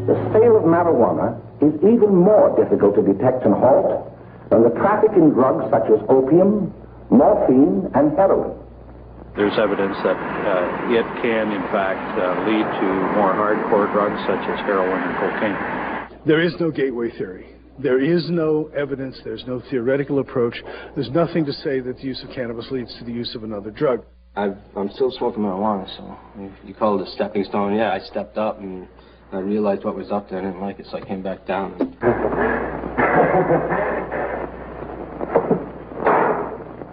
the sale of marijuana is even more difficult to detect and halt than the traffic in drugs such as opium, morphine, and heroin. There's evidence that it can, in fact, lead to more hardcore drugs such as heroin and cocaine. There is no gateway theory. There is no evidence. There's no theoretical approach. There's nothing to say that the use of cannabis leads to the use of another drug. I'm still smoking marijuana, so if you call it a stepping stone, yeah, I stepped up and I realized what was up there. I didn't like it, so I came back down.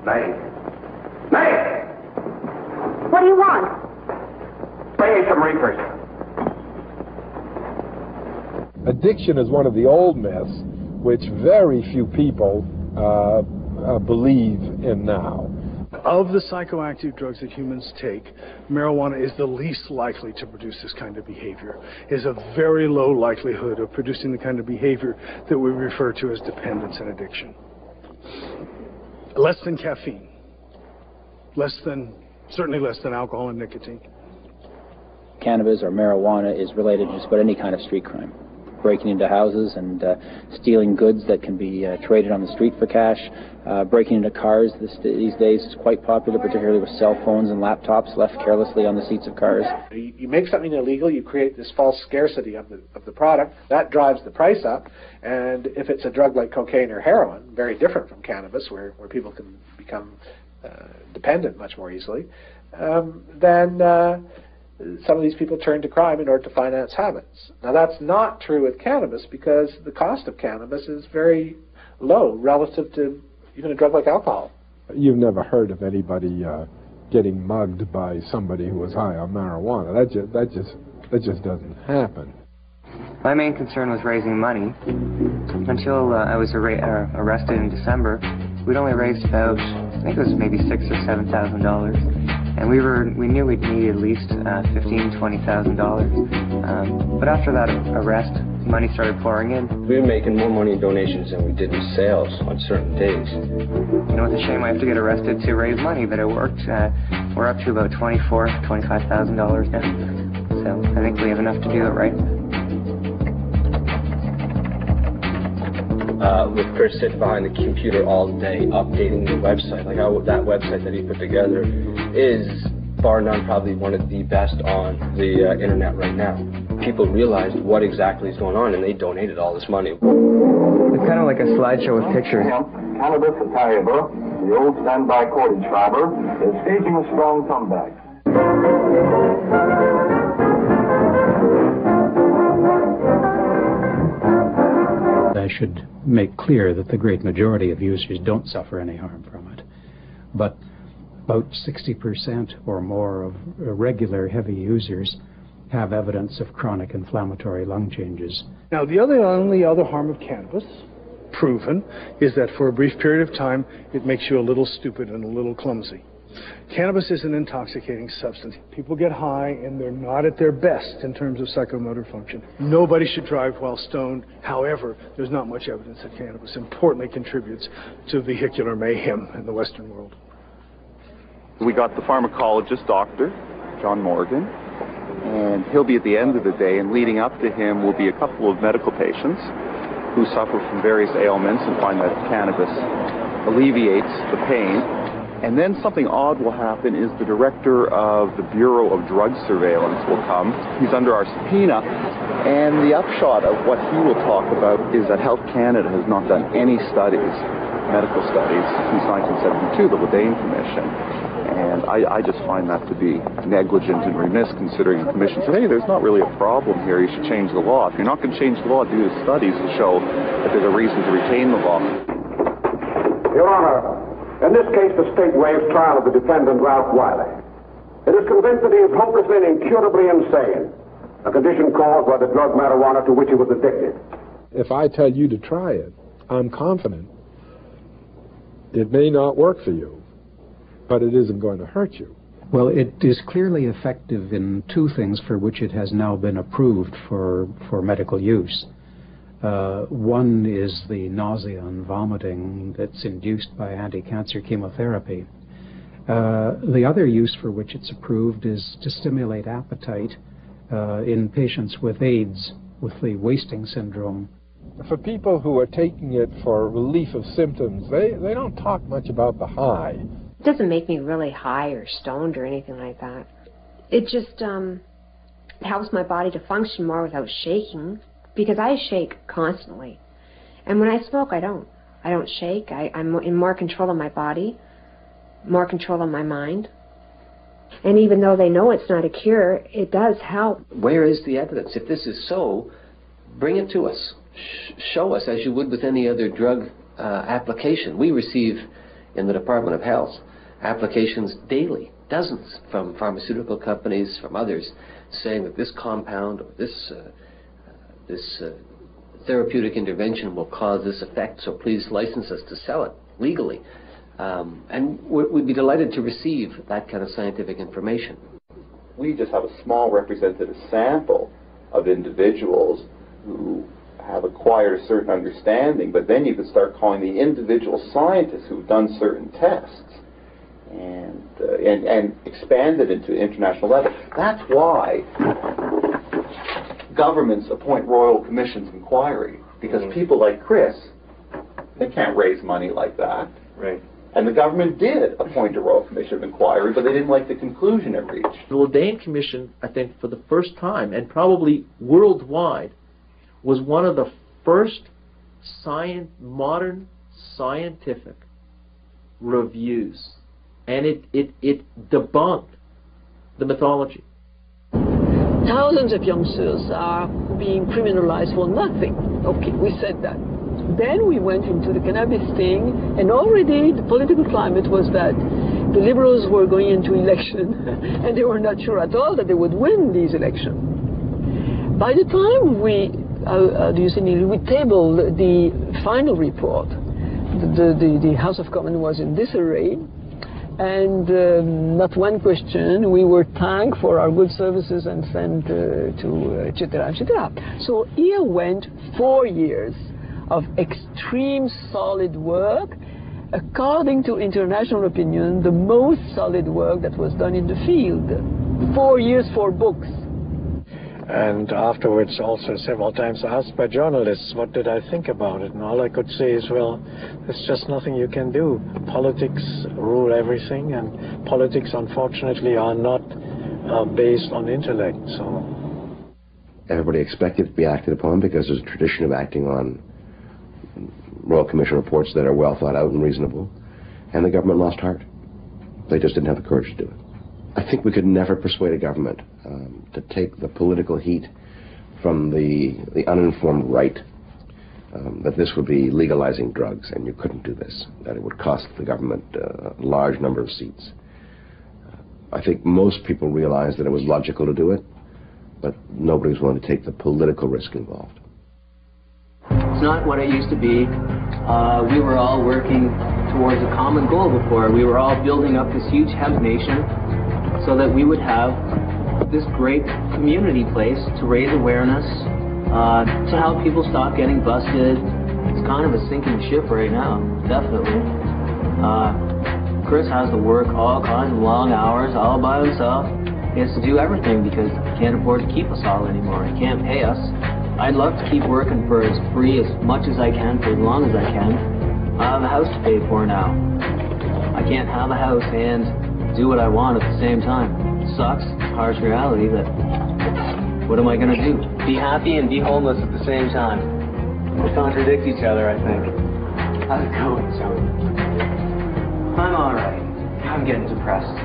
May! What do you want? Bring me some reefers. Addiction is one of the old myths which very few people believe in now. Of the psychoactive drugs that humans take, marijuana is the least likely to produce this kind of behavior. It has a very low likelihood of producing the kind of behavior that we refer to as dependence and addiction. Less than caffeine. Certainly less than alcohol and nicotine. Cannabis or marijuana is related to just about any kind of street crime. Breaking into houses and stealing goods that can be traded on the street for cash. Breaking into cars these days is quite popular, particularly with cell phones and laptops left carelessly on the seats of cars. You make something illegal, you create this false scarcity of the product. That drives the price up. And if it's a drug like cocaine or heroin, very different from cannabis, where people can become dependent much more easily, then some of these people turn to crime in order to finance habits. Now, that's not true with cannabis because the cost of cannabis is very low relative to even a drug like alcohol. You've never heard of anybody getting mugged by somebody who was high on marijuana. That just doesn't happen. My main concern was raising money. Until I was arrested in December, we'd only raised about, I think it was maybe $6,000 or $7,000, and we knew we'd need at least $15,000, $20,000. But after that arrest, money started pouring in. We were making more money in donations than we did in sales on certain days. You know, it's a shame I have to get arrested to raise money, but it worked. We're up to about $24,000, $25,000 now. So I think we have enough to do it right. With Chris sitting behind the computer all day updating the website, like that website that he put together is bar none probably one of the best on the internet right now. People realized what exactly is going on and they donated all this money. It's kind of like a slideshow with pictures. Cannabis sativa, the old standby cordage fiber, is staging a strong comeback. I should make clear that the great majority of users don't suffer any harm from it. But about 60% or more of regular heavy users have evidence of chronic inflammatory lung changes. Now, the only other harm of cannabis, proven, is that for a brief period of time, it makes you a little stupid and a little clumsy. Cannabis is an intoxicating substance. People get high and they're not at their best in terms of psychomotor function. Nobody should drive while stoned. However, there's not much evidence that cannabis importantly contributes to vehicular mayhem in the Western world. We got the pharmacologist, Dr. John Morgan, and he'll be at the end of the day, and leading up to him will be a couple of medical patients who suffer from various ailments and find that cannabis alleviates the pain. And then something odd will happen is the director of the Bureau of Drug Surveillance will come. He's under our subpoena, and the upshot of what he will talk about is that Health Canada has not done any studies, medical studies, since 1972, the Ledain Commission. And I just find that to be negligent and remiss, considering the Commission said, hey, there's not really a problem here, you should change the law. If you're not going to change the law, do the studies to show that there's a reason to retain the law. Your Honor, in this case, the state waives trial of the defendant, Ralph Wiley. It is convinced that he is hopelessly and incurably insane, a condition caused by the drug marijuana to which he was addicted. If I tell you to try it, I'm confident it may not work for you, but it isn't going to hurt you. Well, it is clearly effective in two things for which it has now been approved for medical use. One is the nausea and vomiting that's induced by anti-cancer chemotherapy. The other use for which it's approved is to stimulate appetite in patients with AIDS wasting syndrome. For people who are taking it for relief of symptoms, they don't talk much about the high. It doesn't make me really high or stoned or anything like that. It just helps my body to function more without shaking, because I shake constantly. And when I smoke, I don't shake. I'm in more control of my body, more control of my mind. And even though they know it's not a cure, it does help. Where is the evidence? If this is so, bring it to us. Show us, as you would with any other drug application. We receive, in the Department of Health, applications daily, dozens, from pharmaceutical companies, from others, saying that this compound or this therapeutic intervention will cause this effect, so please license us to sell it legally. And we'd be delighted to receive that kind of scientific information. We just have a small representative sample of individuals who have acquired a certain understanding, but then you could start calling the individual scientists who've done certain tests and expand it into international level. That's why governments appoint royal commissions of inquiry, because people like Chris, they can't raise money like that. Right. And the government did appoint a royal commission of inquiry, but they didn't like the conclusion it reached. The Ledain Commission, I think, for the first time, and probably worldwide, was one of the first modern scientific reviews, and it debunked the mythology. Thousands of youngsters are being criminalized for nothing. Okay, we said that. Then we went into the cannabis thing, and already the political climate was that the Liberals were going into election, and they were not sure at all that they would win these elections. By the time we tabled the final report, the House of Commons was in disarray, and not one question. We were thanked for our good services and sent to etc., etc. So here went 4 years of extreme solid work, according to international opinion, the most solid work that was done in the field. 4 years, 4 books. And afterwards also several times asked by journalists, what did I think about it? And all I could say is, well, there's just nothing you can do. Politics rule everything, and politics, unfortunately, are not based on intellect. So everybody expected it to be acted upon because there's a tradition of acting on Royal Commission reports that are well thought out and reasonable, and the government lost heart. They just didn't have the courage to do it. I think we could never persuade a government to take the political heat from the uninformed right, that this would be legalizing drugs, and you couldn't do this, that it would cost the government a large number of seats. I think most people realized that it was logical to do it, but nobody was willing to take the political risk involved. It's not what it used to be. We were all working towards a common goal before. We were all building up this huge hemp nation so that we would have this great community place to raise awareness, to help people stop getting busted. It's kind of a sinking ship right now, definitely. Chris has to work all kinds of long hours all by himself. He has to do everything because he can't afford to keep us all anymore. He can't pay us. I'd love to keep working for as free as much as I can for as long as I can. I have a house to pay for now. I can't have a house and do what I want at the same time. It sucks. It's a harsh reality, but what am I going to do? Be happy and be homeless at the same time. They contradict each other, I think. How's it going, Joey? I'm alright. I'm getting depressed.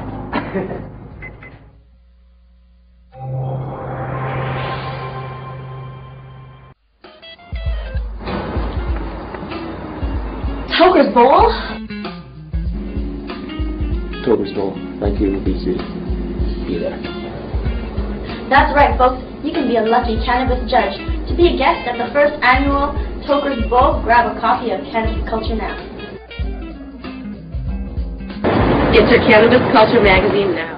Toker's Bowl? Toker's Bowl. Thank you, BC. Be there. That's right, folks. You can be a lucky cannabis judge. To be a guest at the first annual Toker's Bowl, grab a copy of Cannabis Culture Now. It's your Cannabis Culture magazine now.